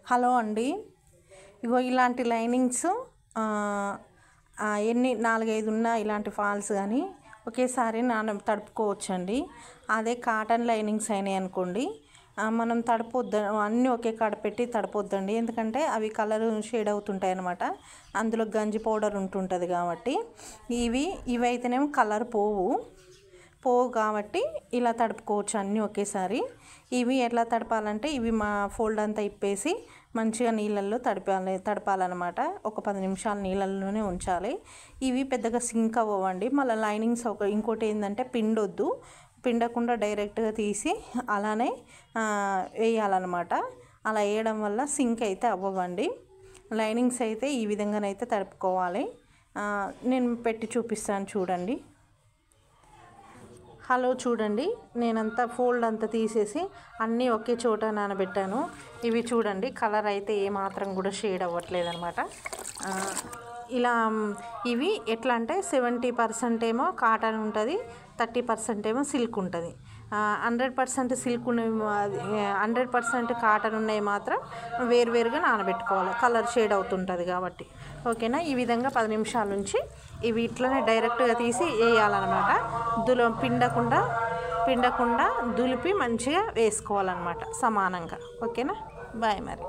Hello అండి, ఇగో ఇలాంటి linings ఎన్ని 4-5 ఉన్నా ఇలాంటి ఫాల్స్ కానీ ఒకేసారి తడుపుకోవచ్చండి. అదే కాటన్ లైనింగ్స్ అయినాయి అనుకోండి, మనం తడపొద్దు, అన్నీ ఒకే కాడ పెట్టి తడపొద్దండి. ఎందుకంటే అవి కలర్ షేడ్ అవుతుంటాయి అన్నమాట. అందులో గంజి పౌడర్ ఉంటుంటుంది కాబట్టి. ఇవైతేనేమో కలర్ పోవు కాబట్టి ఇలా తడుపుకోవచ్చు అన్నీ ఒకేసారి. ఇవి ఎట్లా తడపాలంటే, ఇవి మా ఫోల్డ్ అంతా ఇప్పేసి మంచిగా నీళ్ళల్లో తడపాలన్నమాట. ఒక 10 నిమిషాలు నీళ్ళల్లోనే ఉంచాలి. ఇవి పెద్దగా సింక్ అవ్వండి. మళ్ళీ లైనింగ్స్ ఇంకోటి ఏంటంటే పిండకుండా డైరెక్ట్గా తీసి అలానే వేయాలన్నమాట. అలా వేయడం వల్ల సింక్ అయితే అవ్వండి. లైనింగ్స్ అయితే ఈ విధంగానైతే తడుపుకోవాలి. నేను పెట్టి చూపిస్తాను చూడండి. హలో చూడండి, నేనంతా ఫోల్డ్ అంతా తీసేసి అన్నీ ఒకే చోట నానబెట్టాను. ఇవి చూడండి, కలర్ అయితే ఏమాత్రం కూడా షేడ్ అవ్వట్లేదు అనమాట. ఇలా ఇవి ఎట్లా అంటే 70% ఏమో కాటన్ ఉంటుంది, 30% ఏమో సిల్క్ ఉంటుంది. 100% సిల్క్ 100% కాటన్ ఉన్నాయి మాత్రం వేరువేరుగా నానబెట్టుకోవాలి, కలర్ షేడ్ అవుతుంటుంది కాబట్టి. ఓకేనా? ఈ విధంగా 10 నిమిషాల నుంచి ఇవి ఇట్లనే డైరెక్ట్గా తీసి వేయాలన్నమాట. పిండకుండా దులిపి మంచిగా వేసుకోవాలన్నమాట సమానంగా. ఓకేనా? బాయ్ మరి.